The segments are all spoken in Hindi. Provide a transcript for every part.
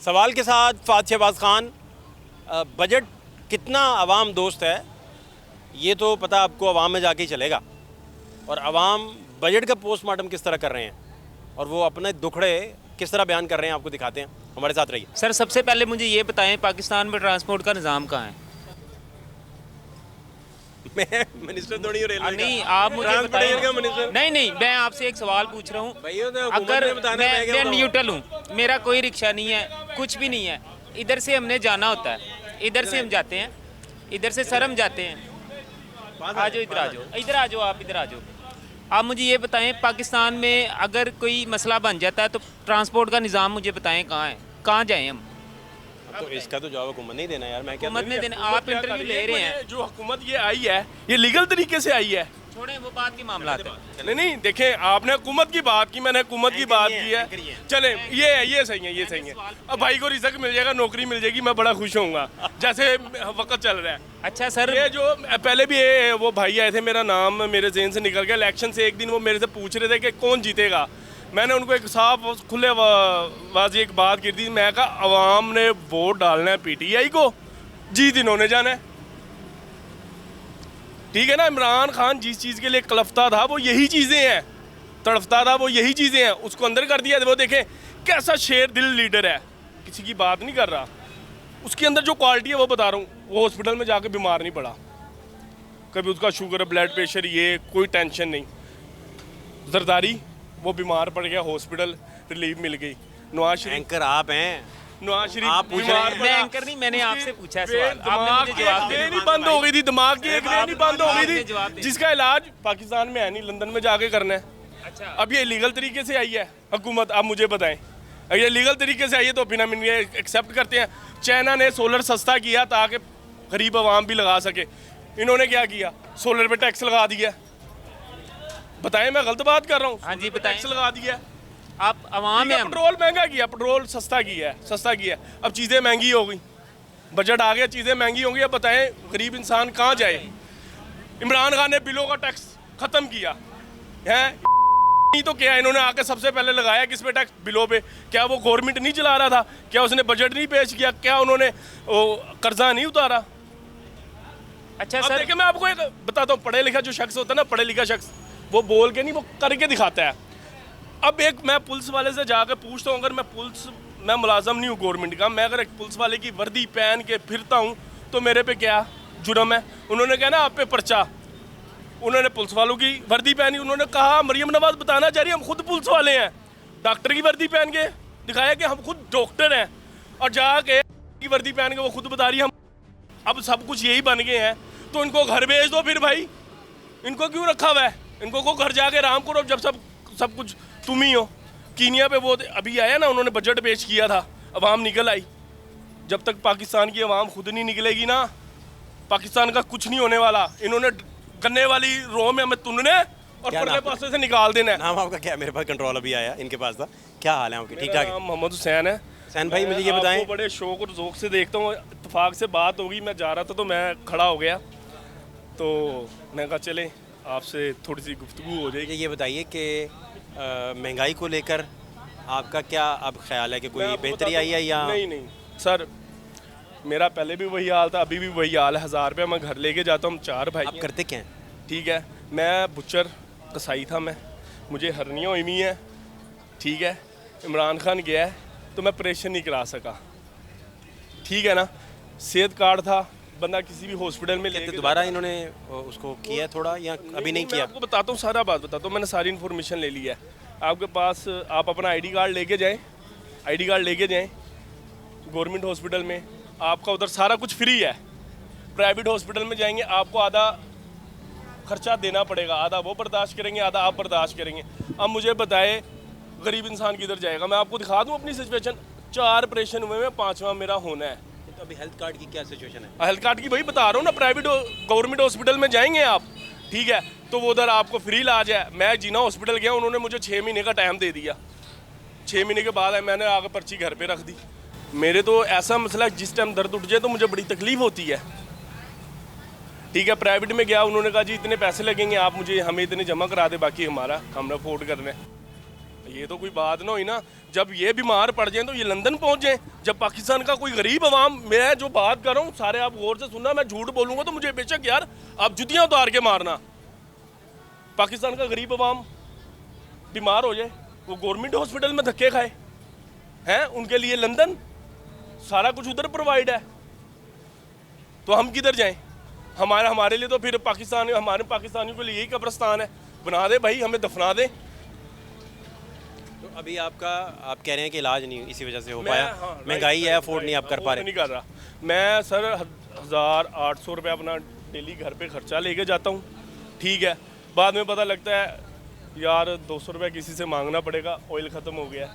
सवाल के साथ फात शहबाज खान, बजट कितना आवाम दोस्त है ये तो पता आपको आवाम में जाके ही चलेगा। और आवाम बजट का पोस्टमार्टम किस तरह कर रहे हैं और वो अपने दुखड़े किस तरह बयान कर रहे हैं आपको दिखाते हैं। हमारे साथ रहिए। सर सबसे पहले मुझे ये बताएं, पाकिस्तान में ट्रांसपोर्ट का निज़ाम कहाँ है? मैं मिनिस्टर थोड़ी हूँ रेलवे का। नहीं, आप मुझे ट्रांसपोर्टेशन का बताएं। मिनिस्टर। नहीं, मैं आपसे एक सवाल पूछ रहा हूँ। भैया तो अगर हुकूमत ने बताना है, मैं न्यूट्रल हूँ, मेरा कोई रिक्शा नहीं है, कुछ भी नहीं है, इधर से हमने जाना होता है, इधर से हम जाते हैं, इधर से सर हम जाते हैं। आ जाओ, इधर आ जाओ, इधर आ जाओ, आप इधर आ जाओ। आप मुझे ये बताएं, पाकिस्तान में अगर कोई मसला बन जाता है तो ट्रांसपोर्ट का निज़ाम मुझे बताएं कहाँ है, कहाँ जाएं हम? तो इसका तो जवाब हुकूमत नहीं देना यार, मैं क्या हुकूमत ने देना, आप इंटरव्यू ले रहे हैं। जो हुकूमत ये आई है ये लीगल तरीके से आई है। छोड़ें वो बात की मामला है। नहीं देखें, आपने हुकूमत की बात की, मैंने हुकूमत की बात की है। चले ये सही है, ये सही है। अब भाई को रिजक मिल जाएगा, नौकरी मिल जाएगी, मैं बड़ा खुश होऊंगा जैसे वक्त चल रहा है। अच्छा सर, ये जो पहले भी वो भाई आए थे, मेरा नाम मेरे जेहन से निकल गया। इलेक्शन से एक दिन वो मेरे से पूछ रहे थे कि कौन जीतेगा। मैंने उनको एक साफ खुले वाजी एक बात की थी, मैं कहा अवाम ने वोट डालना है पीटीआई को, जीत इन्होंने जाना है। ठीक है ना। इमरान खान जिस चीज़ के लिए कलफता था वो यही चीज़ें हैं, तड़फता था वो यही चीज़ें हैं, उसको अंदर कर दिया। वो देखें कैसा शेर दिल लीडर है, किसी की बात नहीं कर रहा। उसके अंदर जो क्वालिटी है वो बता रहा हूँ। वो हॉस्पिटल में जाके बीमार नहीं पड़ा, कभी उसका शुगर ब्लड प्रेशर ये कोई टेंशन नहीं। जरदारी वो बीमार पड़ गया, हॉस्पिटल रिलीफ मिल गई। नवाज शरीफ एंकर आप हैं, नवाज शरीफ आप पूछ रहे हैं। मैं एंकर नहीं, मैंने आपसे पूछा है सवाल, आपने मुझे जवाब दिया। नहीं बंद हो गई थी, दिमाग की एक नहीं बंद हो गई जवाब थी, दिया। जिसका इलाज पाकिस्तान में है नहीं, लंदन में जाके करना है। अच्छा, अब ये लीगल तरीके से आई है हुकूमत, आप मुझे बताएं। अगर ये लीगल तरीके से आई है तो बिना मिनिए एक्सेप्ट करते हैं। चाइना ने सोलर सस्ता किया ताकि गरीब आवाम भी लगा सके, इन्होंने क्या किया? सोलर पे टैक्स लगा दिया। बताएं मैं गलत बात कर रहा हूँ? हाँ जी, बताएं। टैक्स लगा दिया। आप अवाम है, हम पेट्रोल महंगा किया, पेट्रोल सस्ता किया है, सस्ता किया। अब चीज़ें महंगी हो गई, बजट आ गया, चीज़ें महंगी होंगी। अब बताएं गरीब इंसान कहाँ जाए? इमरान खान ने बिलों का टैक्स ख़त्म किया है, नहीं तो क्या इन्होंने आके सबसे पहले लगाया किस पे टैक्स? बिलों पे। क्या वो गवर्नमेंट नहीं चला रहा था? क्या उसने बजट नहीं पेश किया? क्या उन्होंने कर्जा नहीं उतारा? अच्छा अब सर, देखिए मैं आपको एक बताता हूँ, पढ़े लिखा जो शख्स होता है ना, पढ़े लिखा शख्स, वो बोल के नहीं, वो करके दिखाता है। अब एक मैं पुलिस वाले से जाकर पूछता हूँ, अगर मैं मुलाजम नहीं हूँ गवर्नमेंट का, मैं अगर एक पुलिस वाले की वर्दी पहन के फिरता हूँ तो मेरे पे क्या जुर्म है? उन्होंने कहा ना आप पे पर्चा। उन्होंने पुलिस वालों की वर्दी पहनी, उन्होंने कहा मरियम नवाज बताना चाह रही हम खुद पुलिस वाले हैं। डॉक्टर की वर्दी पहन के दिखाया कि हम खुद डॉक्टर हैं, और जाके की वर्दी पहन के वो खुद बता रही हम अब सब कुछ यही बन गए हैं। तो इनको घर भेज दो फिर भाई, इनको क्यों रखा हुआ है? इनको को घर जाके आराम करो जब सब कुछ तुम ही हो। कीनिया पे वो अभी आया ना, उन्होंने बजट पेश किया था, अवाम निकल आई। जब तक पाकिस्तान की अवाम खुद नहीं निकलेगी ना, पाकिस्तान का कुछ नहीं होने वाला। इन्होंने गन्ने वाली रो में हमें तुनने और परले पासे से निकाल देना है। नाम आपका क्या है? मेरे पास कंट्रोल अभी आया, इनके पास था। क्या हाल है आपके? ठीक ठाक है? नाम मोहम्मद हुसैन है। हुसैन भाई मुझे ये आपको बताएं, बड़े शौक और ज़ौक से देखता हूँ, इत्तेफाक से बात होगी, मैं जा रहा था तो मैं खड़ा हो गया, तो मैं कहा चले आपसे थोड़ी सी गुफ्तगू हो जाएगी। मुझे ये बताइए कि महंगाई को लेकर आपका क्या अब ख्याल है कि कोई मैं आपको बेहतरी बताता आई है या? नहीं सर, मेरा पहले भी वही हाल था, अभी भी वही हाल है। 1000 रुपये मैं घर लेके जाता हूँ, 4 भाई आप हैं। करते क्या हैं? ठीक है, मैं बुचर कसाई था, मुझे हरनियाँ हुई हैं। ठीक है, इमरान खान गया है तो मैं ऑपरेशन नहीं करा सका। ठीक है ना, सेहत कार्ड था, बंदा किसी भी हॉस्पिटल में लेके दोबारा इन्होंने उसको किया थोड़ा या अभी नहीं मैं किया? आपको बताता हूँ, सारा बात बताता हूँ, मैंने सारी इन्फॉर्मेशन ले ली है। आपके पास आप अपना आईडी कार्ड लेके जाएं, आईडी कार्ड लेके जाएं गवर्नमेंट हॉस्पिटल में, आपका उधर सारा कुछ फ्री है। प्राइवेट हॉस्पिटल में जाएंगे आपको आधा खर्चा देना पड़ेगा, आधा वो बर्दाश्त करेंगे, आधा आप बर्दाश्त करेंगे। अब मुझे बताए गरीब इंसान किधर जाएगा? मैं आपको दिखा दूँ अपनी सिचुएशन, 4 ऑपरेशन हुए में 5वां मेरा होना है। तो अभी हेल्थ कार्ड की क्या सिचुएशन है? हेल्थ कार्ड की वही बता रहा हूँ ना, प्राइवेट गवर्नमेंट हॉस्पिटल में जाएंगे आप, ठीक है, तो वो उधर आपको फ्री इलाज है। मैं जीना हॉस्पिटल गया, उन्होंने मुझे 6 महीने का टाइम दे दिया। 6 महीने के बाद मैंने आकर पर्ची घर पे रख दी। मेरे तो ऐसा मसला, जिस टाइम दर्द उठ जाए तो मुझे बड़ी तकलीफ होती है। ठीक है, प्राइवेट में गया, उन्होंने कहा जी इतने पैसे लगेंगे, आप मुझे हमें इतने जमा करा दे, बाकी हमारा हमने अफोर्ड करना है। ये तो कोई बात ना हुई ना। जब ये बीमार पड़ जाएं तो ये लंदन पहुंच जाएं। जब पाकिस्तान का कोई गरीब अवाम, मैं जो बात कर रहा हूँ सारे आप गौर से सुनना, मैं झूठ बोलूँगा तो मुझे बेशक यार आप जुतियाँ उतार के मारना। पाकिस्तान का गरीब अवाम बीमार हो जाए, वो गवर्नमेंट हॉस्पिटल में धक्के खाए हैं, उनके लिए लंदन सारा कुछ उधर प्रोवाइड है, तो हम किधर जाएं? हमारे लिए तो फिर पाकिस्तान, हमारे पाकिस्तानियों के लिए यही कब्रिस्तान है। बना दे भाई, हमें दफना दे। तो अभी आपका, आप कह रहे हैं कि इलाज नहीं इसी वजह से हो मैं- पाया, हाँ, महंगाई है, अफोर्ड नहीं आप कर पा नहीं रहे। कर रहा मैं सर। 1800 रुपये अपना डेली घर पे खर्चा लेके जाता हूँ, ठीक है। बाद में पता लगता है यार 200 रुपये किसी से मांगना पड़ेगा, ऑयल ख़त्म हो गया है,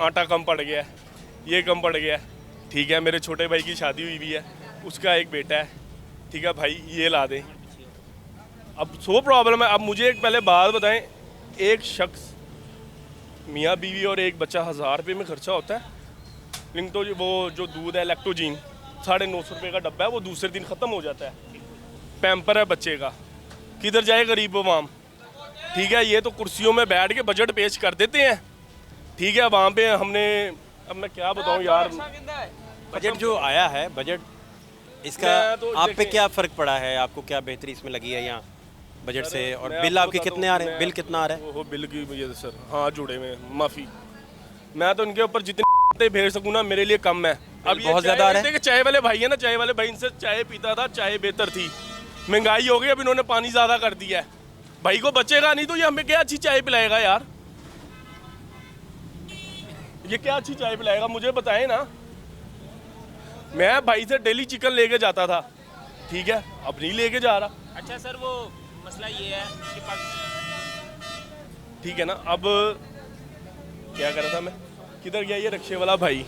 आटा कम पड़ गया है, ये कम पड़ गया है, ठीक है। मेरे छोटे भाई की शादी हुई भी है, उसका एक बेटा है, ठीक है भाई, ये ला दें। अब 100 प्रॉब्लम है। अब मुझे एक पहले बात बताएं, एक शख्स मियाँ बीवी और एक बच्चा 1000 रुपये में खर्चा होता है, लेकिन तो वो जो दूध है लैक्टोजीन 950 रुपये का डब्बा है, वो दूसरे दिन ख़त्म हो जाता है। पैम्पर है बच्चे का, किधर जाए गरीब अवाम, ठीक है। ये तो कुर्सियों में बैठ के बजट पेश कर देते हैं, ठीक है। वहाँ पे हमने, अब मैं क्या बताऊँ यार, बजट जो आया है, बजट इसका मैं तो आप पे देखें- क्या फ़र्क पड़ा है? आपको क्या बेहतरी इसमें लगी है यहाँ बजट से? और मैं बिल आपको आपके बताता कितने हूँ, आ रहे हैं? मैं- बिल कितना आ रहा है? वो बिल की ये सर हाँ जुड़े में माफ़ी, मैं तो इनके ऊपर जितने भेज सकूँ ना मेरे लिए कम है। अब ये बहुत ज़्यादा आ रहा है। देखिए चाय वाले भाई है ना, चाय वाले भाई इनसे चाय पीता था, चाय बेहतर थी। महंगाई हो गई, अब इन्होंने पानी ज़्यादा कर दिया है। भाई को बचेगा नहीं तो ये हमें क्या अच्छी चाय पिलाएगा यार? ये क्या अच्छी चाय पिलाएगा मुझे बताएं ना। मैं भाई से डेली चिकन लेके जाता था, ठीक है, अब नहीं लेके जा रहा, अच्छा सर, वो मसला ये है कि ठीक है ना। अब क्या कर रहा था मैं, किधर गया ये रिक्शे वाला भाई?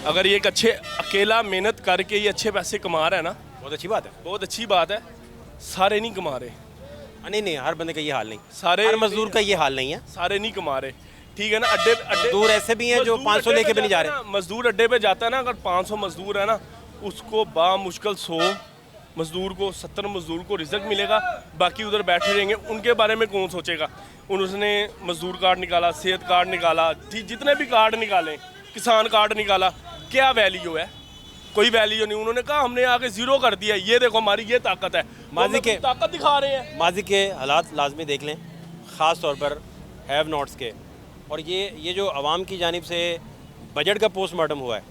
अगर ये एक अच्छे अकेला मेहनत करके ये अच्छे पैसे कमा रहा है ना, बहुत अच्छी बात है। बहुत अच्छी बात है। सारे नहीं कमा रहे, नहीं नहीं, हर बंदे का ये हाल नहीं, सारे हर मजदूर का ये हाल नहीं है। सारे नहीं कमा रहे, ठीक है ना। अड्डे मजदूर ऐसे भी हैं जो मजदूर 500 अड्डे लेके पे भी नहीं जा जाता रहे। है ना, मजदूर अड्डे पे जाता है ना, अगर 500 मजदूर है ना, उसको बामुश्किल 100 मजदूर को, 70 मजदूर को रिजल्ट मिलेगा, बाकी उधर बैठे रहेंगे। उनके बारे में कौन सोचेगा? उन्होंने मजदूर कार्ड निकाला, सेहत कार्ड निकाला, ठीक, जितने भी कार्ड निकाले, किसान कार्ड निकाला, क्या वैल्यू है? कोई वैल्यू नहीं। उन्होंने कहा हमने आगे जीरो कर दिया, ये देखो हमारी ये ताकत है। माजी के ताकत दिखा रहे हैं। माजी के हालात लाजमी देख लें, ख़ास तौर पर हैव नॉट्स के। और ये जो आवाम की जानिब से बजट का पोस्टमार्टम हुआ है,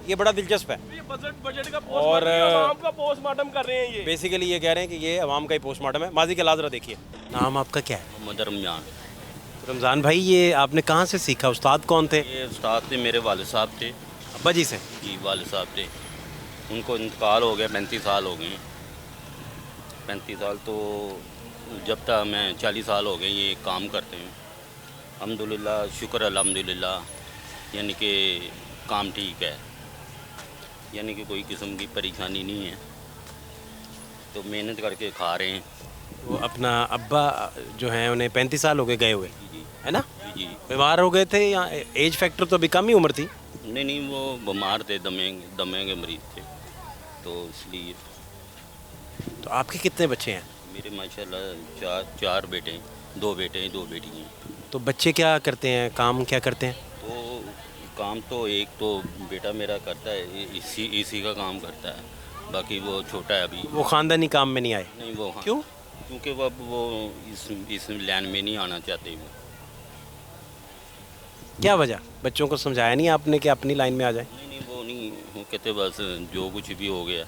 ये बड़ा दिलचस्प है। ये बजट का और आवाम का पोस्टमार्टम कर रहे हैं ये। बेसिकली ये कह रहे हैं कि ये आवाम का ही पोस्टमार्टम है। माजी के हालात ज़रा देखिए। नाम आपका क्या है? मोहम्मद रमजान। रमज़ान भाई, ये आपने कहाँ से सीखा? उस्ताद कौन थे? ये उस्ताद थे मेरे वालिद साहब थे अब्बा जी से? जी, वालिद साहब थे। उनको इंतकाल हो गया, 35 साल हो गए। 35 साल तो जब तक मैं 40 साल हो गए ये काम करते हैं। अल्हम्दुलिल्लाह, शुक्र अल्हम्दुलिल्लाह, यानी कि काम ठीक है, यानी कि कोई किस्म की परेशानी नहीं है, तो मेहनत करके खा रहे हैं। वो अपना अब्बा जो हैं उन्हें 35 साल हो गए गए हुए, जी है ना? जी जी। बीमार हो गए थे या एज फैक्टर तो अभी कम ही उम्र थी? नहीं, वो बीमार थे, दमे के मरीज थे, तो इसलिए। तो आपके कितने बच्चे हैं? मेरे माशाल्लाह चार बेटे हैं, 2 बेटे हैं, 2 बेटी हैं। तो बच्चे क्या करते हैं, काम क्या करते हैं? तो काम तो एक तो बेटा मेरा करता है, इसी का काम करता है, बाकी वो छोटा है अभी। वो ख़ानदानी काम में नहीं आए? नहीं वो, हाँ, क्यों? क्योंकि वो अब वो इस लाइन में नहीं आना चाहते वो। क्या वजह? बच्चों को समझाया नहीं आपने कि अपनी लाइन में आ जाए? नहीं वो नहीं, वो कहते बस जो कुछ भी हो गया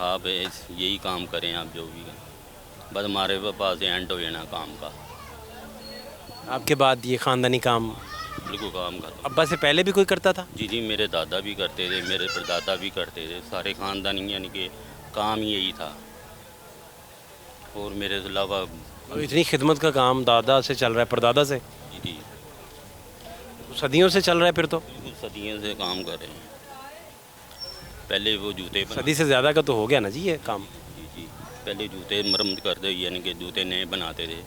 आप यही काम करें, आप जो भी करें, बस हमारे पास एंड हो जाना काम का। आपके बाद ये ख़ानदानी काम बिल्कुल काम करते। अब्बा से पहले भी कोई करता था? जी जी, मेरे दादा भी करते थे, मेरे परदादा भी करते थे, सारे ख़ानदानी, यानी कि काम ही यही था। और मेरे अलावा और इतनी खिदमत का काम दादा से चल रहा है, परदादा से, जी जी, सदियों से चल रहा है फिर तो? बिल्कुल सदियों से काम कर रहे हैं। पहले वो जूते सदी से ज़्यादा का तो हो गया ना जी ये काम। जी जी, पहले जूते मरम्मत करते, यानी कि जूते नए बनाते थे।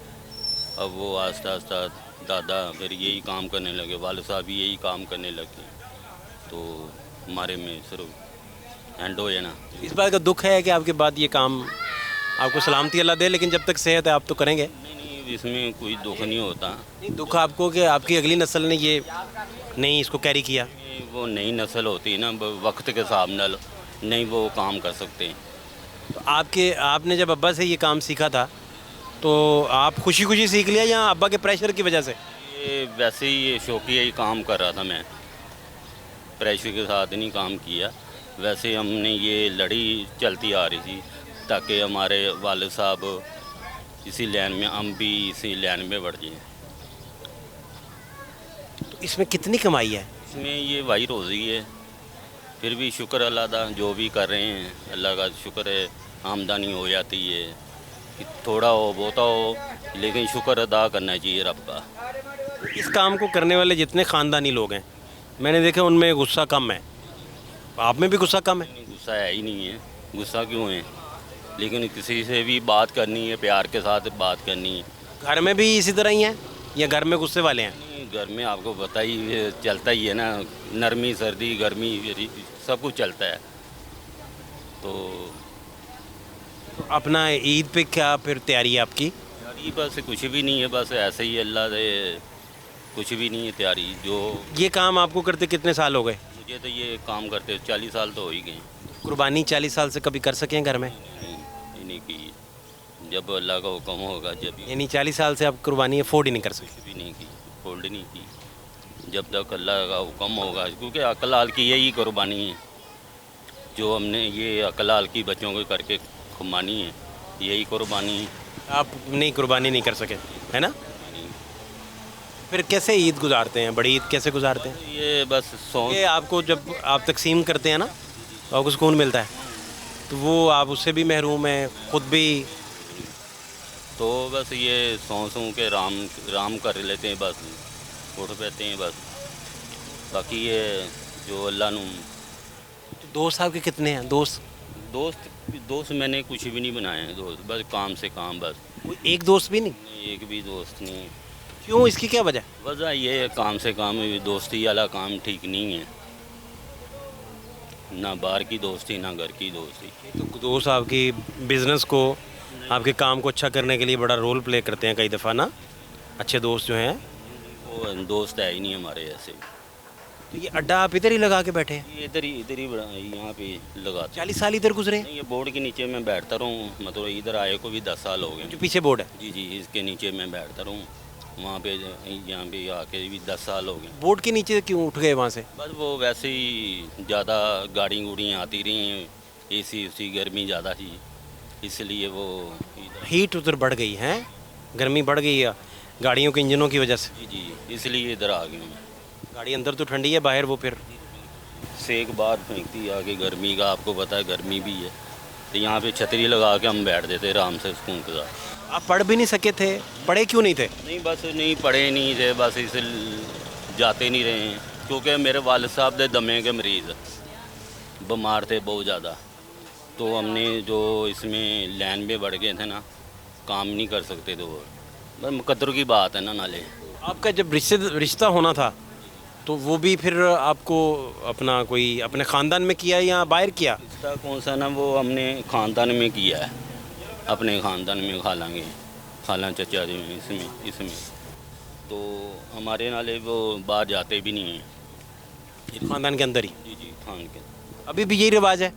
अब वो आस्ता आस्ता दादा फिर यही काम करने लगे, वालिद साहब भी यही काम करने लगे, तो हमारे में सिर्फ एंड हो जाना। इस बात का दुख है कि आपके बाद ये काम, आपको सलामती अल्लाह दे, लेकिन जब तक सेहत है आप तो करेंगे। नहीं, इसमें कोई दुख नहीं होता। नहीं, दुख आपको कि आपकी अगली नस्ल ने ये नहीं इसको कैरी किया। ये वो नई नस्ल होती है ना, वक्त के हिसाब नाल नहीं वो काम कर सकते। तो आपने जब अब्बा से ये काम सीखा था तो आप खुशी खुशी सीख लिया या अब्बा के प्रेशर की वजह से? ये वैसे ही ये शौकिया ही काम कर रहा था मैं, प्रेशर के साथ नहीं काम किया। वैसे हमने ये लड़ी चलती आ रही थी ताकि हमारे वालिद साहब इसी लाइन में, हम भी इसी लाइन में बढ़ जाएं। तो इसमें कितनी कमाई है? इसमें ये वही रोज़ी है, फिर भी शुक्र अल्लाह का, जो भी कर रहे हैं अल्लाह का शुक्र है, आमदनी हो जाती है, कि थोड़ा हो बहुता हो, लेकिन शुक्र अदा करना चाहिए रब का। इस काम को करने वाले जितने ख़ानदानी लोग हैं मैंने देखा उनमें गुस्सा कम है, आप में भी गुस्सा कम है? गुस्सा है ही नहीं है, गुस्सा क्यों है, लेकिन किसी से भी बात करनी है, प्यार के साथ बात करनी है। घर में भी इसी तरह ही हैं या घर में गुस्से वाले हैं? घर में आपको पता ही चलता ही है ना, नरमी सर्दी गर्मी सब कुछ चलता है। तो अपना ईद पे क्या फिर तैयारी है आपकी? तैयारी बस कुछ भी नहीं है, बस ऐसे ही अल्लाह से, कुछ भी नहीं है तैयारी। जो ये काम आपको करते कितने साल हो गए? मुझे तो ये काम करते 40 साल तो हो ही गए। कुर्बानी 40 साल से कभी कर सके हैं घर में? नहीं की, जब अल्लाह का हुक्म होगा जब ही। यानी 40 साल से आप कुर्बानी अफोर्ड ही नहीं कर सकते? कुछ भी नहीं की, होल्ड नहीं की, जब तक अल्लाह का हुक्म होगा, क्योंकि अकल हाल की यही कुर्बानी है जो हमने ये अकल हाल की बच्चों को करके खुमानी है, यही कुर्बानी है। आप नहीं कुर्बानी नहीं कर सके, है ना? फिर कैसे ईद गुजारते हैं, बड़ी ईद कैसे गुजारते हैं? ये बस ये आपको जब आप तकसीम करते हैं ना तो आपको सुकून मिलता है, तो वो आप उससे भी महरूम हैं, ख़ुद भी। तो बस ये सौ के राम कर लेते हैं, बस उठ पाते हैं बस। बाकी ये जो अल्लाह नू। तो दोस्त आपके कितने हैं दोस्त? दोस्त मैंने कुछ भी नहीं बनाए हैं दोस्त, बस काम से काम बस। कोई एक दोस्त भी नहीं? एक भी दोस्त नहीं। क्यों, इसकी क्या वजह? वजह ये है, काम से काम, दोस्ती वाला काम ठीक नहीं है, ना बाहर की दोस्ती ना घर की दोस्ती। तो दोस्त आपकी बिज़नेस को, आपके काम को अच्छा करने के लिए बड़ा रोल प्ले करते हैं कई दफ़ा ना, अच्छे दोस्त जो हैं। वो दोस्त है ही नहीं हमारे ऐसे। तो ये अड्डा आप इधर ही लगा के बैठे हैं? ये इधर ही यहाँ पे लगाते। 40 साल इधर गुजरे हैं? नहीं, ये बोर्ड के नीचे मैं बैठता रहूँ, मतलब इधर आए को भी 10 साल हो गए। जो पीछे बोर्ड है? जी, इसके नीचे मैं बैठता रहूँ, वहाँ पे यहाँ पे आके भी 10 साल हो गए। बोर्ड के नीचे क्यों उठ गए वहाँ से? बस वो वैसे ही ज़्यादा गाड़ी आती रही, एसी गर्मी ज़्यादा थी, इसलिए वो हीट उधर बढ़ गई है, गर्मी बढ़ गई है गाड़ियों के इंजनों की वजह से। जी इसलिए इधर आ गए मैं। गाड़ी अंदर तो ठंडी है, बाहर वो फिर सेक बाहर फेंकती है आगे, गर्मी का आपको पता है, गर्मी भी है, तो यहाँ पे छतरी लगा के हम बैठ देते आराम से सुकून के साथ। आप पढ़ भी नहीं सके थे? पढ़े क्यों नहीं थे? नहीं, बस नहीं पढ़े नहीं थे, बस इसे जाते नहीं रहे हैं, क्योंकि मेरे वालिद साहब दे दमे के मरीज़ बीमार थे बहुत ज़्यादा, तो हमने जो इसमें लाइन में बढ़ गए थे ना, काम नहीं कर सकते थे, वो बस मुकद्दर की बात है ना। नाले आपका जब रिश्ता होना था तो वो भी फिर आपको अपना कोई अपने ख़ानदान में किया या बाहर किया? रिश्ता कौन सा ना, वो हमने ख़ानदान में किया है, अपने ख़ानदान में खाला चचा जी में, इसमें तो हमारे नाले वो बाहर जाते भी नहीं हैं, ख़ानदान के अंदर ही? जी खान के। अभी भी यही रिवाज है?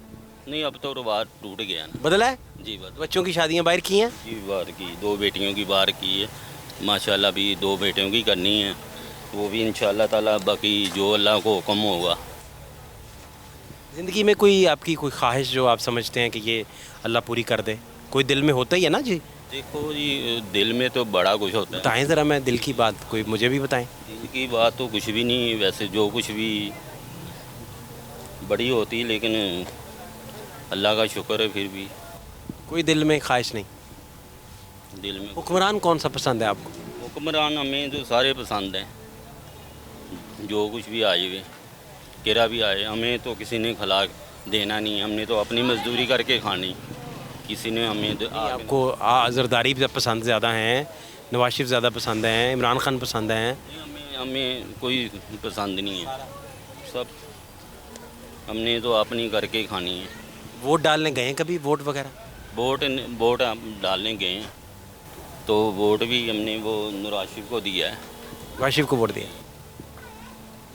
नहीं, अब तो रिवाज टूट गया ना। बदला है? जी बदला। बच्चों की शादियां बाहर की हैं? जी बाहर की, 2 बेटियों की बाहर की है, माशाल्लाह भी 2 बेटियों की करनी है, वो भी इंशाल्लाह ताला, बाकी जो अल्लाह को हुक्म होगा। ज़िंदगी में कोई आपकी कोई ख्वाहिश जो आप समझते हैं कि ये अल्लाह पूरी कर दे, कोई दिल में होता ही है ना जी? देखो जी, दिल में तो बड़ा कुछ होता है। बताएं ज़रा, मैं दिल की बात कोई मुझे भी बताएं। दिल की बात तो कुछ भी नहीं है, वैसे जो कुछ भी बड़ी होती, लेकिन अल्लाह का शुक्र है, फिर भी कोई दिल में ख्वाहिश नहीं? दिल में हुक्मरान कौन सा पसंद है आपको? हुक्मरान हमें तो सारे पसंद हैं, जो कुछ भी आए हुए केरा भी आए, हमें तो किसी ने खिला देना नहीं, हमने तो अपनी मजदूरी करके खानी, किसी ने हमें आपको जरदारी पसंद ज़्यादा हैं, नवाज शरीफ ज़्यादा पसंद हैं, इमरान खान पसंद हैं? हमें कोई पसंद नहीं है, सब हमने तो अपनी करके खानी है। वोट डालने गए हैं कभी, वोट वगैरह? वोट डालने गए हैं। तो वोट भी हमने वो नूर आशिफ को दिया है। वाशिफ को वोट दिया।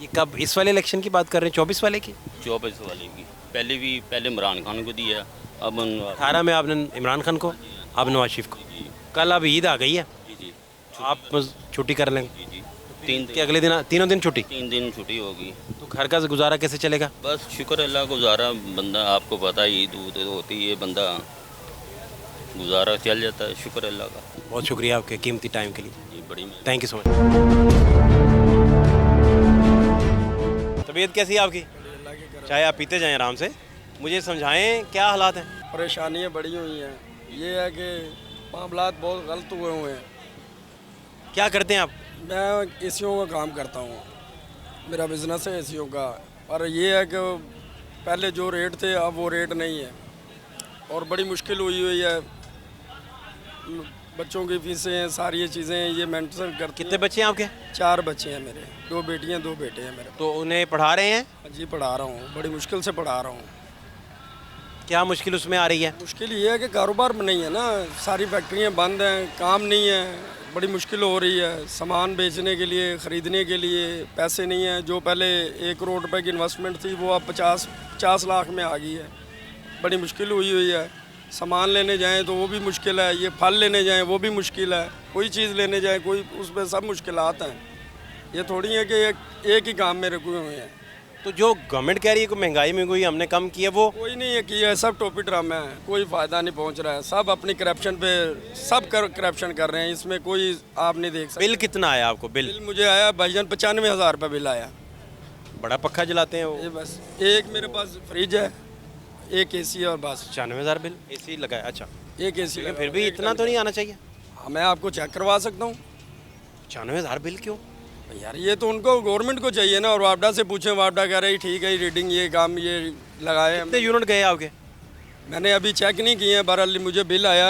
ये कब, इस वाले इलेक्शन की बात कर रहे हैं, 24 वाले की? 24 वाले की। पहले इमरान खान को दिया, अब 18 में आपने इमरान खान को, अब नवाज शरीफ को। कल अब ईद आ गई है, जी जी आप बस छुट्टी कर लेंगे जी जी 3 कि दिन, अगले दिन, तीनों दिन छुट्टी? 3 दिन छुट्टी होगी। तो घर का गुजारा कैसे चलेगा? बस शुक्र अल्लाह को, गुजारा बंदा, आपको पता है ईद ऊद होती है, बंदा गुजारा चल जाता है, शुक्र अल्लाह का। बहुत शुक्रिया आपके कीमती टाइम के लिए, जी बड़ी मेहनत। Thank you so much. तबीयत कैसी है आपकी? चाहे आप पीते जाएं आराम से, मुझे समझाएं क्या हालात हैं? परेशानियाँ बड़ी हुई हैं। ये है कि मामलात बहुत गलत हुए हैं। क्या करते हैं आप? मैं एसीओ का काम करता हूँ, मेरा बिज़नेस है एसीओ का। और ये है कि पहले जो रेट थे अब वो रेट नहीं है, और बड़ी मुश्किल हुई है। बच्चों की फीसें, सारी ये चीज़ें ये मेंटेन करती कितने बच्चे हैं आपके? 4 बच्चे हैं मेरे, 2 बेटियाँ 2 बेटे हैं मेरे। तो उन्हें पढ़ा रहे हैं? जी पढ़ा रहा हूँ, बड़ी मुश्किल से पढ़ा रहा हूँ। क्या मुश्किल उसमें आ रही है? मुश्किल ये है कि कारोबार में नहीं है ना, सारी फैक्ट्रियाँ बंद हैं, काम नहीं है, बड़ी मुश्किल हो रही है। सामान बेचने के लिए, ख़रीदने के लिए पैसे नहीं हैं। जो पहले 1 करोड़ रुपए की इन्वेस्टमेंट थी वो अब 50 लाख में आ गई है। बड़ी मुश्किल हुई है। सामान लेने जाएं तो वो भी मुश्किल है, ये फल लेने जाएं वो भी मुश्किल है, कोई चीज़ लेने जाएं कोई, उसमें सब मुश्किलात हैं। ये थोड़ी है कि एक ही काम में रुके हुए हैं। तो जो गवर्नमेंट कह रही है कि महंगाई में कोई हमने कम की है, वो कोई नहीं है किया है, सब टोपी ड्रामा है, कोई फ़ायदा नहीं पहुंच रहा है। सब अपनी करप्शन पे सब करप्शन कर रहे हैं, इसमें कोई आप नहीं देख सकते। बिल कितना आया आपको? बिल बिल मुझे आया भाईजान 95,000 रुपये बिल आया। बड़ा पक्का जलाते हैं वो। ये बस एक मेरे पास फ्रिज है, एक एसी है और बस 95,000 बिल एसी लगाया? अच्छा, एक एसी। लेकिन फिर भी इतना तो नहीं आना चाहिए। हाँ, मैं आपको चेक करवा सकता हूँ। 95,000 बिल क्यों? यार ये तो उनको गवर्नमेंट को चाहिए ना, और वापडा से पूछें, वापडा कह रही ठीक है रीडिंग ये काम ये लगाए कितने हैं। यूनिट गए आपके? मैंने अभी चेक नहीं किए हैं, बहरहाल मुझे बिल आया,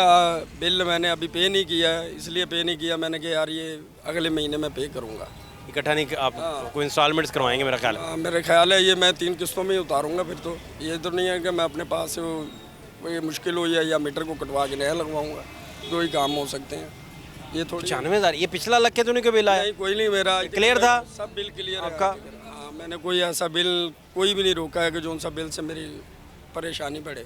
बिल मैंने अभी पे नहीं किया है, इसलिए पे नहीं किया। मैंने कहा यार ये अगले महीने में पे करूँगा। इकट्ठा नहीं, आप कोई इंस्टॉलमेंट्स करवाएंगे मेरा ख्याल है। मेरे ख्याल है ये मैं 3 किस्तों में ही उतारूँगा। फिर तो ये तो नहीं है कि मैं अपने पास से कोई मुश्किल हुई है या मीटर को कटवा के नया लगवाऊँगा। 2 ही काम हो सकते हैं। ये थोड़ी 95,000, ये पिछला लग के तो नहीं कोई बिल आया? नहीं, कोई नहीं, मेरा क्लियर था? सब बिल क्लियर आपका? हाँ, मैंने कोई ऐसा बिल कोई भी नहीं रोका है कि जो सा बिल से मेरी परेशानी बढ़े।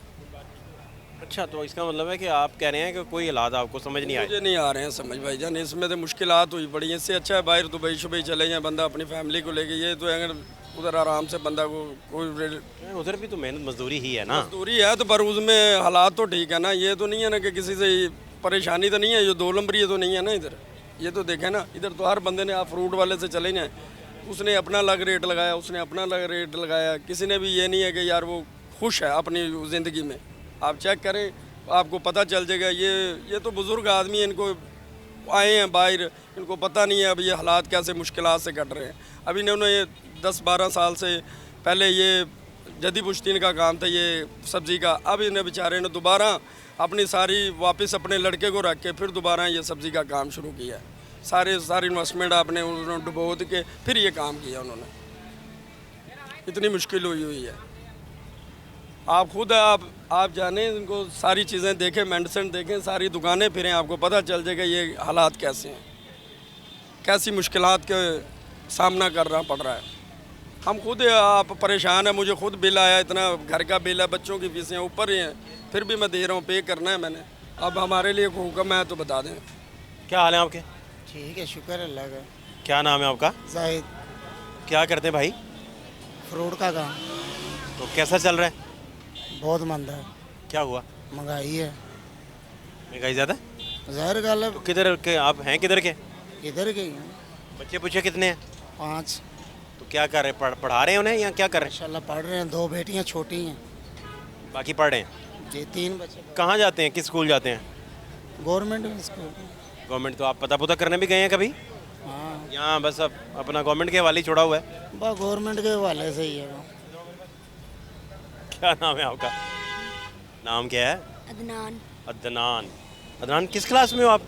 अच्छा, तो इसका मतलब है कि आप कह रहे हैं कि कोई हालात आपको समझ नहीं आए? मुझे नहीं आ रहे हैं समझ भाईजान, इसमें तो मुश्किलात हुई पड़ी हैं। इससे अच्छा है बाहर दुबई शुबई चले जाए बंदा अपनी फैमिली को लेके। ये तो अगर उधर आराम से बंदा को कोई उधर भी तो मेहनत मजदूरी ही है ना। मजदूरी है तो, पर उसमें हालात तो ठीक है ना। ये तो नहीं है ना कि किसी से परेशानी तो नहीं है, ये 2 नंबर ये तो नहीं है ना इधर। ये तो देखें ना, इधर तो हर बंदे ने, आप फ्रूट वाले से चले जाएँ, उसने अपना अलग रेट लगाया, उसने अपना अलग रेट लगाया। किसी ने भी ये नहीं है कि यार वो खुश है अपनी ज़िंदगी में। आप चेक करें, आपको पता चल जाएगा। ये तो बुज़ुर्ग आदमी है, इनको आए हैं बाहर, इनको पता नहीं है अब ये हालात कैसे मुश्किलात से कट रहे हैं। अभी इन्होंने ये 10-12 साल से पहले ये जदी पुश्तीन का काम था ये सब्ज़ी का, अब इन्हें बेचारे ने दोबारा अपनी सारी वापस अपने लड़के को रख के फिर दोबारा ये सब्ज़ी का काम शुरू किया। सारी इन्वेस्टमेंट आपने उन्होंने डुबो के फिर ये काम किया उन्होंने। इतनी मुश्किल हुई है। आप खुद आप जाने, इनको सारी चीज़ें देखें, मेडिसिन देखें, सारी दुकानें फिरें, आपको पता चल जाएगा ये हालात कैसे हैं, कैसी मुश्किलात के सामना करना पड़ रहा है। हम खुद आप परेशान हैं, मुझे खुद बिल आया, इतना घर का बिल है, बच्चों की फीसें ऊपर ही हैं, फिर भी मैं दे रहा हूँ, पे करना है मैंने। अब हमारे लिए हुक्म है तो बता दें। क्या हाल है आपके? ठीक है, शुक्र अल्लाह का। क्या नाम है आपका? जाहिद। क्या करते हैं भाई? फ्रूट का काम। तो कैसा चल रहा है? बहुत मंदा है। क्या हुआ? महंगाई है। महंगाई ज़्यादा? ज़ाहिर गल है। तो किधर के आप हैं? किधर के? इधर के ही हैं। बच्चे पूछे कितने हैं? 5। तो क्या कर रहे हैं? पढ़ा रहे हैं उन्हें या क्या कर रहे माशाल्लाह पढ़ रहे हैं। 2 बेटियां छोटी हैं। हैं? बाकी पढ़ रहे हैं? जी 3 बच्चे। कहाँ जाते हैं? किस स्कूल जाते हैं? Government school. गवर्नमेंट। तो आप पता करने भी गए हैं कभी? हाँ, यहाँ बस अब अपना गवर्नमेंट के हवाले ही छोड़ा हुआ है। बस गवर्नमेंट के हवाले से ही है वो। क्या नाम है आपका? नाम क्या है? अदनान। अदनान। अदनान किस क्लास में हो आप?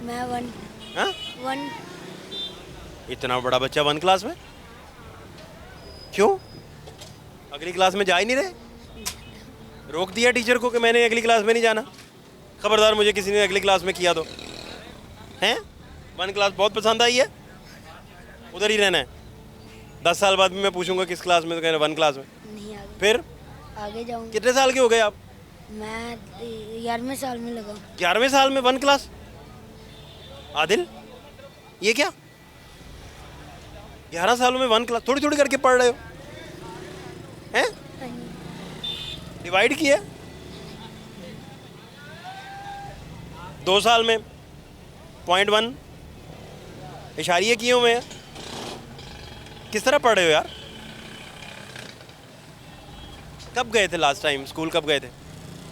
मैं 1। हाँ? 1। इतना बड़ा बच्चा 1 क्लास में? क्यों? अगली क्लास में जा ही नहीं रहे? रोक दिया टीचर को कि मैंने अगली क्लास में नहीं जाना? खबरदार मुझे किसी ने अगली क्लास में किया तो हैं? 1 क्लास बहुत पसंद आई है, उधर ही रहना है? 10 साल बाद भी मैं पूछूंगा किस क्लास में, तो कह रहे 1 क्लास में। नहीं आगे फिर आगे जाऊंगी। कितने साल के हो गए आप? मैं 11वें साल में लगा हूँ। 11वें साल में 1 क्लास? आदिल, ये क्या 11 सालों में 1 क्लास? थोड़ी थोड़ी करके पढ़ रहे हो हैं? डिवाइड किया 2 साल में 0.1 इशारिये किए हुए हैं। किस तरह पढ़ रहे हो यार? कब गए थे लास्ट टाइम स्कूल, कब गए थे?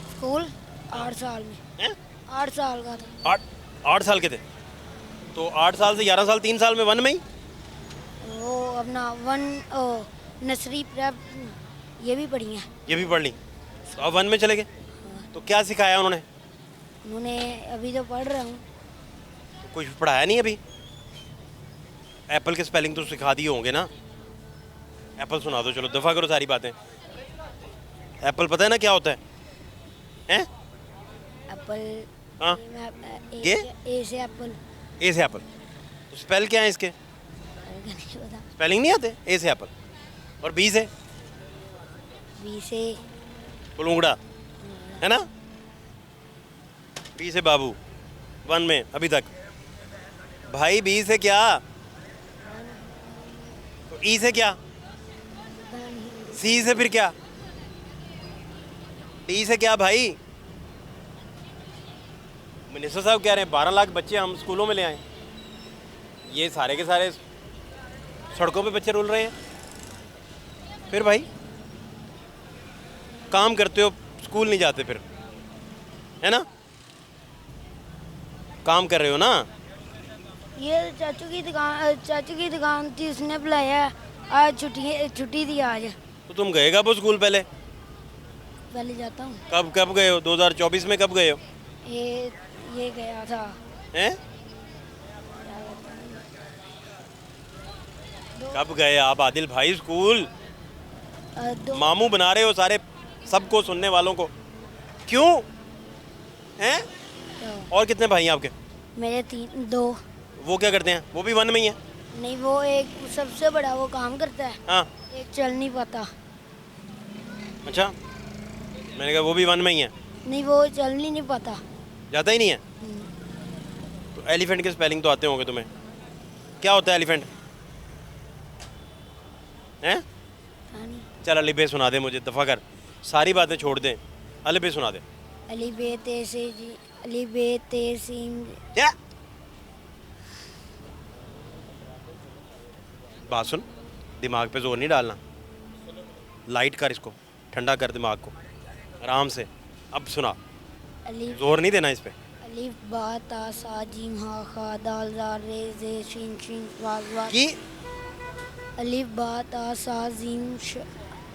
स्कूल 8 साल में। हैं? 8 साल का था। 8 साल के थे, तो 8 साल से 11 साल 3 साल में 1 में ही? वो अपना 1 नर्सरी प्रेप ये भी पढ़ी हैं। ये भी पढ़ ली, तो अब 1 में चले गए। तो क्या सिखाया उन्होंने? उन्होंने अभी तो पढ़ रहा हूँ। तो कुछ पढ़ाया नहीं अभी? एप्पल के स्पेलिंग तो सिखा दिए होंगे ना? एप्पल सुना दो, चलो दफ़ा करो सारी बातें। एप्पल पता है ना क्या होता है? हैं? एप्पल। हाँ। ये? ए से एप्पल। ए से एप्पल, तो स्पेल क्या है इसके? नहीं पता। स्पेलिंग नहीं आते? ए से एप्पल। और बी से? बी से बुलूंगड़ा, है ना? बी से बाबू, 1 में अभी तक। भाई बी से क्या? तो ई से क्या? सी से फिर क्या? डी से क्या भाई? मिनिस्टर साहब कह रहे हैं 12 लाख बच्चे हम स्कूलों में ले आए। ये सारे के सारे सड़कों पे बच्चे रुल रहे हैं। फिर भाई काम करते हो, स्कूल नहीं जाते फिर, है ना? काम कर रहे हो ना? ये चाचू की दुकान थी, उसने बुलाया। आज छुट्टी थी आज। तो तुम गए कब हो स्कूल पहले? पहले जाता हूँ। कब गए हो? 2024 में कब गए हो? ये गया था। हैं? कब गए आप आदिल भाई स्कूल? मामू बना रहे हो सारे सबको, सुनने वालों को। क्यों हैं? और कितने भाई हैं आपके? मेरे 2। वो क्या करते हैं? वो भी 1 में ही है? नहीं, वो एक सबसे बड़ा वो काम करता है। हाँ, एक चल नहीं पाता। अच्छा, मैंने कहा वो भी 1 में ही है। नहीं, वो चल नहीं पाता। जाता ही नहीं है? तो एलिफेंट के स्पेलिंग तो आते होंगे तुम्हें। क्या होता है एलिफेंट? हैं? हाँ नहीं। चल अलीबे सुना दे मुझे, दफ़ा कर, सारी बातें छोड़ दें, अलीबे सुना दे। अली बे ते से जी, अली बे ते सीम। क्या बात सुन, दिमाग पे जोर नहीं डालना, लाइट कर इसको, ठंडा कर दिमाग को आराम से। अब सुना, अली जोर नहीं देना इस पे। अलिफ बा ता सा जीम हा खा दाल ज़ार रे जे शीन शीन वाज वाज। की अलिफ बा ता सा जीम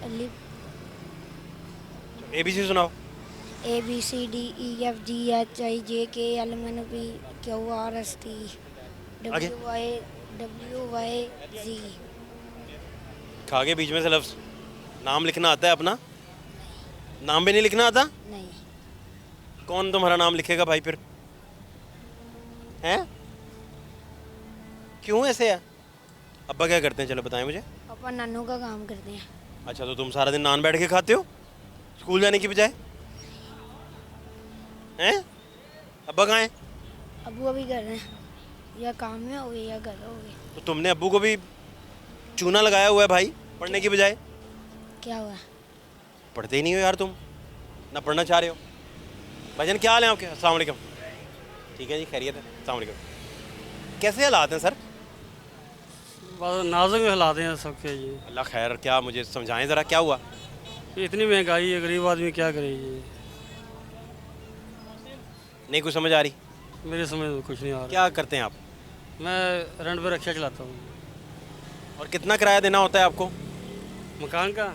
अलिफ ABC सुनाओ। A B C D E F G H I J K L M N P Q R S T आगे। W Y Z। खा के बीच में से लफ्ज़। नाम लिखना आता है अपना? नाम भी नहीं लिखना आता? नहीं। कौन तुम्हारा नाम लिखेगा भाई फिर? हैं? क्यों ऐसे है? अब्बा क्या करते हैं, चलो बताएं मुझे। पापा नानू का काम करते हैं। अच्छा, तो तुम सारा दिन नान बैठ के खाते हो स्कूल जाने की बजाय? हैं? अब्बा कहाँ हैं? अबू अभी कर रहे हैं, या काम में हो गए या घर हो गए। तो तुमने अब्बू को भी चूना लगाया हुआ है भाई, पढ़ने की बजाय। क्या हुआ? पढ़ते ही नहीं हो यार तुम, ना पढ़ना चाह रहे हो। भाईजान क्या हाल है आपके? अस्सलाम वालेकुम। ठीक है जी, खैरियत है। अस्सलाम वालेकुम। कैसे हालात हैं सर? बस नाजुक हालात हैं सबके ये। अल्लाह खैर, क्या मुझे समझाएं ज़रा, क्या हुआ? इतनी महंगाई है, गरीब आदमी क्या करे ये। नहीं कुछ समझ आ रही? मेरे समझ में कुछ नहीं आ रहा। क्या करते हैं आप? मैं रेंट पे रिक्शा चलाता हूँ। और कितना किराया देना होता है आपको? मकान का?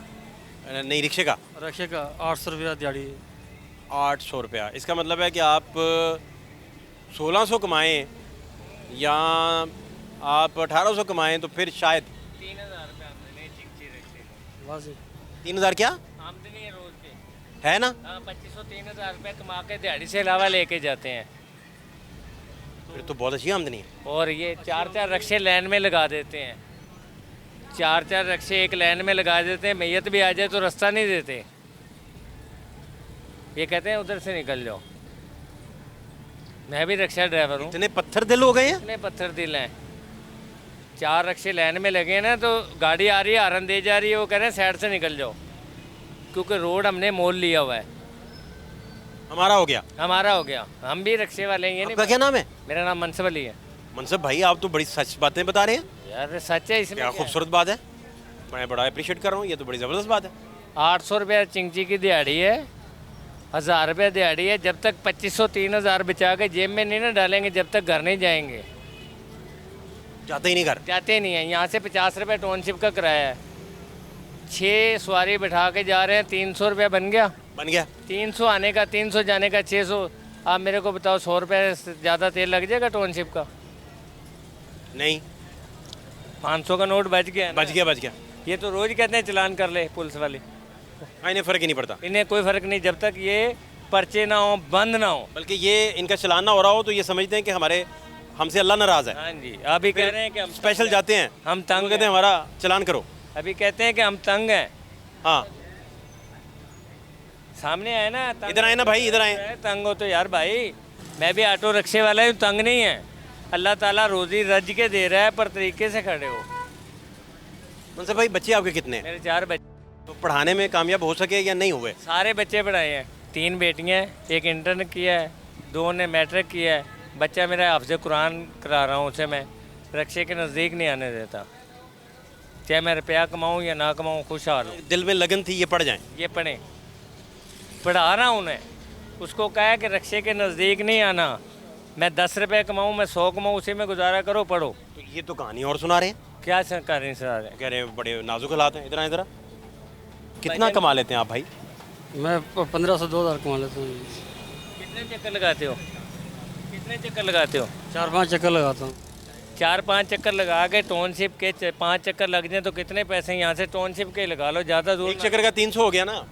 नहीं, रिक्शे का। रिक्शे का 800 रुपया दिहाड़ी। 800 रुपया। इसका मतलब है कि आप 1600 कमाएं या आप 1800 कमाएं तो फिर शायद 3000 रुपये आमदनी है चिंची रखते बस 3000 क्या आमदनी है रोज की। है ना? हाँ, 2500 3000 रुपये कमा के दिहाड़ी से अलावा लेके जाते हैं। फिर तो बहुत अच्छी आमदनी है। और ये 4-4 रिक्शे लाइन में लगा देते हैं, 4-4 रिक्शे एक लाइन में लगा देते हैं, मैयत भी आ जाए तो रास्ता नहीं देते, ये कहते हैं उधर से निकल जाओ। मैं भी रिक्शा ड्राइवर हूँ। इतने पत्थर दिल हो गए हैं। इतने पत्थर दिल हैं, 4 रिक्शे लाइन में लगे हैं ना, तो गाड़ी आ रही है हॉर्न दे जा रही है, वो कह रहे हैं साइड से निकल जाओ, क्योंकि रोड हमने मोल लिया हुआ है। हमारा हो गया। हमारा हो गया, हम भी रिक्शे वाले हैं। ये आपका नहीं, क्या नाम है? मेरा नाम मनसब अली है। मनसब भाई, आप तो बड़ी सच बातें बता रहे हैं। यार सच है, इसमें क्या खूबसूरत बात है, मैं बड़ा अप्रिशिएट कर रहा हूँ, ये तो बड़ी ज़बरदस्त बात है। 800 रुपया चिंची की दिहाड़ी है, 1000 रुपया दिहाड़ी है। जब तक 2500-3000 बचा के जेब में नहीं ना डालेंगे, जब तक घर नहीं जाएंगे। जाते ही नहीं घर। जाते ही नहीं है। यहाँ से 50 रुपये टाउनशिप का किराया है, 6 सवारी बैठा के जा रहे हैं, 300 रुपया बन गया। 300 आने का, 300 जाने का, 600। आप मेरे को बताओ 100 रुपये से ज़्यादा तेल लग जाएगा टाउनशिप का? नहीं, 500 का नोट बच गया ना। बच गया। ये तो रोज़ कहते हैं चलान कर ले पुलिस वाले, हाँ, इन्हें फ़र्क ही नहीं पड़ता। इन्हें कोई फ़र्क नहीं, जब तक ये पर्चे ना हो, बंद ना हो। बल्कि ये इनका चलान ना हो रहा हो तो ये समझते हैं कि हमसे अल्लाह नाराज़ है। हाँ जी, अभी कह रहे हैं कि हम स्पेशल जाते हैं, हम तो तंग कहते हैं। हैं हमारा चलान करो। अभी कहते हैं कि हम तंग हैं। हाँ, सामने आए ना, इधर आए ना भाई, इधर आए। तंग हो तो यार भाई, मैं भी ऑटो रिक्शे वाला हूँ, तंग नहीं है। अल्लाह ताला रोजी रज के दे रहा है, पर तरीके से खड़े हो। मनसब भाई, बच्चे आपके कितने हैं? मेरे 4 बच्चे, तो पढ़ाने में कामयाब हो सके या नहीं हुए? सारे बच्चे पढ़ाए हैं। 3 बेटियाँ हैं, 1 इंटर किया है, 2 ने मैट्रिक किया है। बच्चा मेरा हाफ़िज़ कुरान करा रहा हूँ, उसे मैं रिक्शे के नज़दीक नहीं आने देता, चाहे मैं रुपया कमाऊँ या ना कमाऊँ, खुशहाल हूँ। दिल में लगन थी ये पढ़ जाएं। ये पढ़ें, पढ़ा रहा हूँ उन्हें। उसको कहा कि रिक्शे के नज़दीक नहीं आना, मैं 10 रुपये कमाऊँ, मैं 100 कमाऊँ, उसी में गुजारा करो, पढ़ो। तो ये तो कहानी और सुना रहे हैं। क्या कर रहे हैं सर? कह रहे हैं बड़े नाजुक हालात हैं। इधर आए ज़रा। कितना कमा लेते हैं आप भाई? मैं 1500-2000 कमा लेता हूँ। कितने चक्कर लगाते हो? कितने चक्कर लगाते हो? 4-5 चक्कर लगाता हूँ। 4-5 चक्कर लगा के टाउनशिप के 5 चक्कर लग जाए तो कितने पैसे यहाँ से टाउनशिप के लगा लो, ज़्यादा दूर। एक चक्कर का 300 हो गया ना।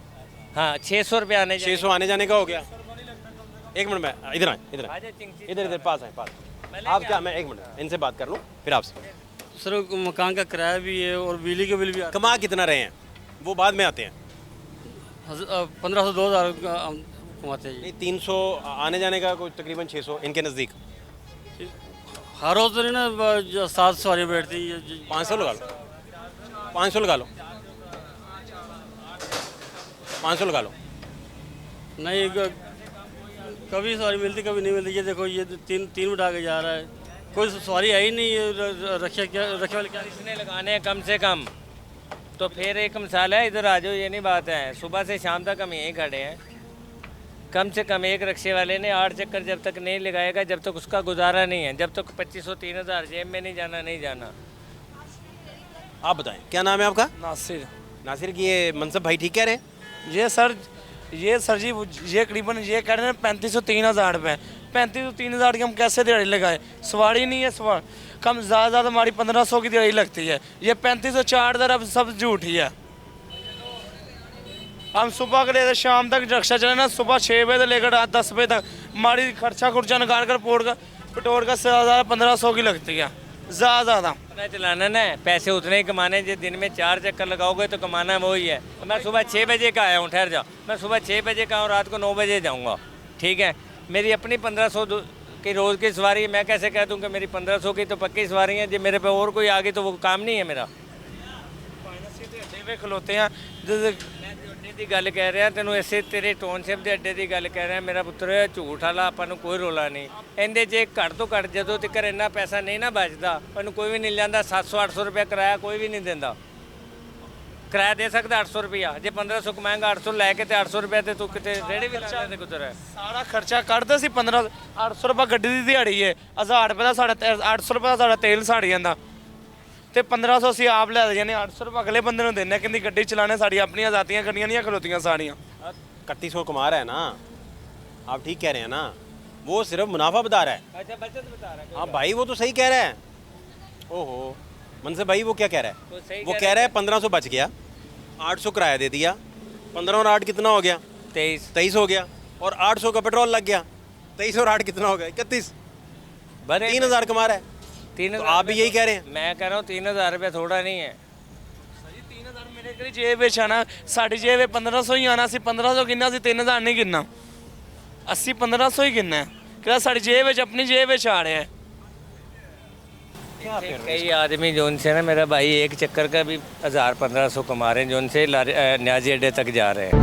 हाँ, 600 रुपये आने 600 आने जाने का हो गया। एक मिनट में इधर आए, इधर पास आए, पास। आप क्या, मैं 1 मिनट इनसे बात कर लूँ फिर आपसे। सर मकान का किराया भी है और बिजली का बिल भी आता कमा कितना रहे हैं वो बाद में आते हैं। है। 1500-2000 कमाते हैं। नहीं, 300 आने जाने का कोई तकरीबन 600 इनके नज़दीक। हर रोज़ तो नहीं ना, 7 सवारियाँ बैठती हैं। 500 लगा लो, 500 लगा लो, 500 लगा लो। नहीं, कभी सवारी मिलती कभी नहीं मिलती। ये देखो, ये 3 उठा के जा रहा है, कोई सवारी है ही नहीं। ये रक्षा वाले क्या इसने लगाने हैं कम से कम। तो फिर एक मिसाल है, इधर आ जाओ, ये नहीं बात है। सुबह से शाम तक हम यहीं खड़े हैं, कम से कम एक रिक्शे वाले ने 8 चक्कर जब तक नहीं लगाएगा, जब तक उसका गुजारा नहीं है, जब तक 2500-3000 जेब में नहीं जाना, नहीं जाना। आप बताएं क्या नाम है आपका? नासिर। नासिर की ये मनसब भाई ठीक कह रहे हैं। ये सर जी, ये करीबन ये कह रहे हैं 3500-3000 रुपये। 3500-3000 की हम कैसे दिहाड़ी लगाए? सवारी नहीं है, कम ज़्यादा हमारी 1500 की दिहाड़ी लगती है। ये 3500-4000 अब सब झूठी है। हम सुबह के लेकर शाम तक रिक्शा चले ना, सुबह 6 बजे से लेकर रात 10 बजे तक हमारी खर्चा निकाल कर पेट्रोल का 1500 की लगती है ज़्यादा। अपना चलाना ना, पैसे उतने ही कमाने। जो दिन में 4 चक्कर लगाओगे तो कमाना वही है। मैं सुबह 6 बजे का आया हूँ, ठहर जाओ, मैं सुबह 6 बजे का हूँ, रात को 9 बजे जाऊँगा, ठीक है। मेरी अपनी 1500 की रोज़ की सवारी है। मैं कैसे कह दूँ कि मेरी 1500 की तो पक्की सवारी है, जो मेरे पे और कोई आ गई तो वो काम नहीं है मेरा। खलोते हैं ਦੀ ਗੱਲ ਕਹਿ ਰਿਹਾ ਤੈਨੂੰ ਐਸੇ ਤੇਰੇ ਟਾਊਨਸ਼ਿਪ ਦੇ ਅੱਡੇ ਦੀ ਗੱਲ ਕਹਿ ਰਿਹਾ ਮੇਰਾ ਪੁੱਤਰ, ਝੂਠ ਵਾਲਾ ਆਪਾਂ ਨੂੰ ਕੋਈ ਰੋਲਾ ਨਹੀਂ। ਇਹਦੇ 'ਚ ਘੱਟ ਤੋਂ ਘੱਟ ਜਦੋਂ ਤੱਕ ਇੰਨਾ ਪੈਸਾ ਨਹੀਂ ਨਾ ਬਚਦਾ, ਉਹਨੂੰ ਕੋਈ ਵੀ ਨਹੀਂ ਲੈਂਦਾ। 700-800 ਰੁਪਏ ਕਿਰਾਇਆ ਕੋਈ ਵੀ ਨਹੀਂ ਦਿੰਦਾ। ਕਿਰਾਇਆ ਦੇ ਸਕਦਾ 800 ਰੁਪਇਆ, ਜੇ 1500 ਕਮਾਏਗਾ 800 ਲੈ ਕੇ ਤੇ 800 ਰੁਪਏ ਤੇ ਤੂੰ ਕਿਤੇ ਰੇੜੇ ਵੀ ਲਾ ਦੇ ਗੁਜ਼ਰ ਹੈ। ਸਾਰਾ ਖਰਚਾ ਕੱਢਦੇ ਸੀ 800 ਰੁਪਏ ਗੱਡੀ ਦੀ ਦਿਹਾੜੀ ਹੈ, 1000 ਰੁਪਏ ਦਾ ਸਾਡਾ 800 ਰੁਪਏ ਦਾ ਸਾਡਾ ਤੇਲ ਸੜ ਜਾਂਦਾ ਤੇ 1500 ਅਸੀਂ ਆਪ ਲੈ ਜਾਂਦੇ, 800 ਰੁਪਏ ਅਗਲੇ ਬੰਦੇ ਨੂੰ ਦਿੰਦੇ। ਕਹਿੰਦੀ ਗੱਡੀ ਚਲਾਣੇ ਸਾਡੀ ਆਪਣੀਆਂ ਜ਼ਾਤੀਆਂ ਗੱਡੀਆਂ ਨਹੀਂ ਖਲੋਤੀਆਂ साड़ियाँ। 3100 कमा रहा है ना, आप ठीक कह रहे हैं ना, वो सिर्फ मुनाफा बता रहा है। अच्छा, बचत बता रहा है। हाँ भाई, वो तो सही कह रहा है। ओहो मनसब भाई, वो क्या कह रहा है? वो कह रहा है 1500 बच गया, 800 किराया दे दिया, 15 और 8 कितना हो गया? 23 हो गया, और 800 का पेट्रोल लग गया। 23 और 8 कितना हो गया? 31। बड़े 3,000 कमा रहा है, 3,000 तो आप भी यही कह रहे हैं। मैं कह रहा हूँ 3,000 रुपये थोड़ा नहीं है। 3000 ਮੇਰੇ ਕੋਲ ਜੇਬ ਵਿੱਚ ਆਣਾ, ਸਾਡੀ ਜੇਬ ਵਿੱਚ 1500 ਹੀ ਆਣਾ ਸੀ। 1500 ਕਿੰਨਾ ਸੀ, 3000 ਨਹੀਂ ਕਿੰਨਾ, 80 1500 ही कितना है। क्या साड़ी जेब ਵਿੱਚ अपनी जेब ਵਿੱਚ आ रहे हैं। कई आदमी जो उनसे ना, मेरा भाई एक चक्कर का भी 1000 1500 कमा रहे हैं, जो उनसे न्याजी अड्डे तक जा रहे हैं।